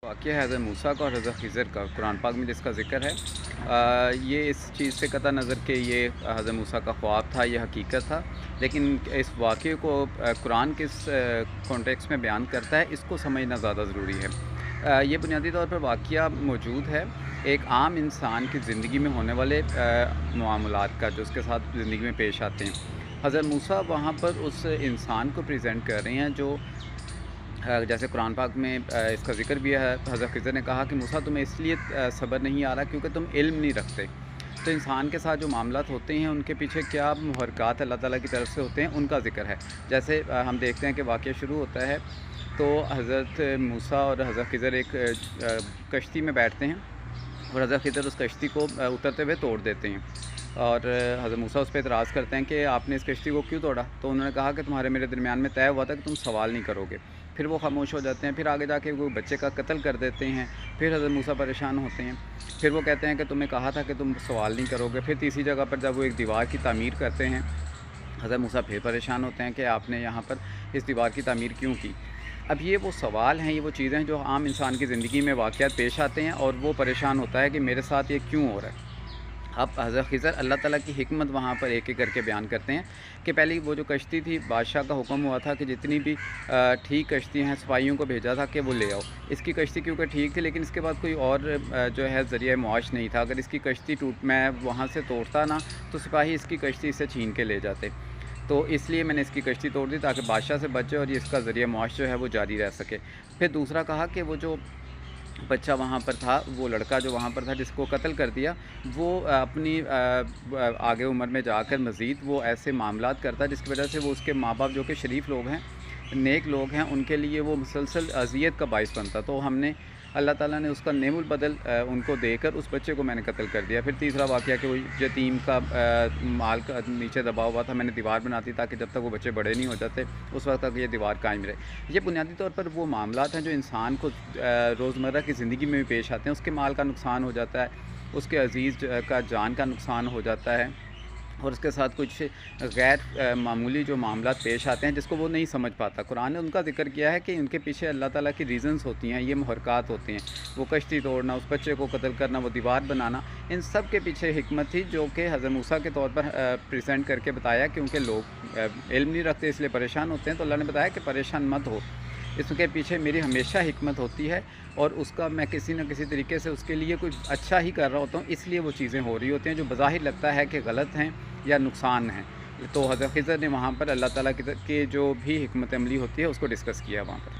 वाक़या है हज़रत मूसा का और हज़रत ख़िज़र का कुरान पाक में जिसका ज़िक्र है। ये इस चीज़ से कतई नज़र कि ये हज़रत मूसा का ख्वाब था, ये हकीकत था, लेकिन इस वाक़ये को कुरान किस कॉन्टेक्स्ट में बयान करता है, इसको समझना ज़्यादा ज़रूरी है। ये बुनियादी तौर पर वाक़या मौजूद है एक आम इंसान की ज़िंदगी में होने वाले मामलात का, जो उसके साथ ज़िंदगी में पेश आते हैं। हज़रत मूसा वहाँ पर उस इंसान को प्रेज़ेंट कर रहे हैं जो जैसे कुरान पाक में इसका ज़िक्र भी है। हज़रत ख़िज़र ने कहा कि मूसा तुम्हें इसलिए सब्र नहीं आ रहा क्योंकि तुम इल्म नहीं रखते। तो इंसान के साथ जो मामलात होते हैं उनके पीछे क्या मुहर्रकात अल्लाह ताला की तरफ से होते हैं, उनका ज़िक्र है। जैसे हम देखते हैं कि वाक़या शुरू होता है तो हज़रत मूसा और हज़रत ख़िज़र एक कश्ती में बैठते हैं और हज़रत ख़िज़र उस कश्ती को उतरते हुए तोड़ देते हैं और हज़रत मूसा उस पर एतराज़ करते हैं कि आपने इस कश्ती को क्यों तोड़ा? तो उन्होंने कहा कि तुम्हारे मेरे दरमियान में तय हुआ था कि तुम सवाल नहीं करोगे। फिर वो खामोश हो जाते हैं, फिर आगे जाके वो बच्चे का कत्ल कर देते हैं। फिर हज़रत मूसा परेशान होते हैं, फिर वो कहते हैं कि तुम्हें कहा था कि तुम सवाल नहीं करोगे। फिर तीसरी जगह पर जब वो एक दीवार की तामीर करते हैं, हज़रत मूसा फिर परेशान होते हैं कि आपने यहाँ पर इस दीवार की तामीर क्यों की? अब ये वो सवाल हैं, ये वो चीज़ें हैं जो आम इंसान की ज़िंदगी में वाक़यात पेश आते हैं और वो परेशान होता है कि मेरे साथ ये क्यों हो रहा है। अब हज़रत ख़िज़र अल्लाह ताला की हिकमत वहाँ पर एक-एक करके बयान करते हैं कि पहले वो जो कश्ती थी, बादशाह का हुक्म हुआ था कि जितनी भी ठीक कश्तियाँ हैं सिपाहियों को भेजा था कि वो ले आओ। इसकी कश्ती क्योंकि ठीक थी, लेकिन इसके बाद कोई और जो है ज़रिया मुआश नहीं था। अगर इसकी कश्ती मैं वहाँ से तोड़ता ना तो सिपाही इसकी कश्ती से छीन के ले जाते। तो इसलिए मैंने इसकी कश्ती तोड़ दी ताकि बादशाह से बचे और ये इसका ज़रिया मुआश जो है वो जारी रह सके। फिर दूसरा कहा कि वो जो बच्चा वहाँ पर था, वो लड़का जो वहाँ पर था जिसको कत्ल कर दिया, वो अपनी आगे उम्र में जाकर मज़ीद वो ऐसे मामलात करता है जिसकी वजह से वो उसके माँ-बाप जो कि शरीफ लोग हैं, नेक लोग हैं, उनके लिए वो मुसलसल अज़ियत का बाइस बनता। तो हमने अल्लाह ताला ने उसका नेमुल बदल उनको देकर उस बच्चे को मैंने कत्ल कर दिया। फिर तीसरा वाक़या कि वो यतीम का माल का नीचे दबा हुआ था, मैंने दीवार बना दी ताकि जब तक वो बच्चे बड़े नहीं हो जाते उस वक्त तक ये दीवार कायम रहे। ये बुनियादी तौर पर वो मामलात हैं जो इंसान को रोज़मर्रा की ज़िंदगी में भी पेश आते हैं। उसके माल का नुकसान हो जाता है, उसके अज़ीज़ का जान का नुकसान हो जाता है और उसके साथ कुछ गैर मामूली जो मामलात पेश आते हैं जिसको वो नहीं समझ पाता। कुरान ने उनका ज़िक्र किया है कि उनके पीछे अल्लाह ताला की रीज़न्स होती हैं, ये मुहर्रकात होते हैं। वो कश्ती तोड़ना, उस बच्चे को कत्ल करना, वो दीवार बनाना, इन सब के पीछे हिकमत थी जो कि हज़रत मूसा के तौर पर प्रेज़ेंट करके बताया। क्योंकि लोग इल्म नहीं रखते इसलिए परेशान होते हैं, तो अल्लाह ने बताया कि परेशान मत हो, इसके पीछे मेरी हमेशा हिकमत होती है और उसका मैं किसी न किसी तरीके से उसके लिए कुछ अच्छा ही कर रहा होता हूँ, इसलिए वो चीज़ें हो रही होती हैं जो बज़ाहिर लगता है कि गलत हैं या नुकसान हैं। तो हज़रत ख़िज़र ने वहाँ पर अल्लाह ताला की जो भी हिकमत अमली होती है उसको डिस्कस किया वहाँ पर।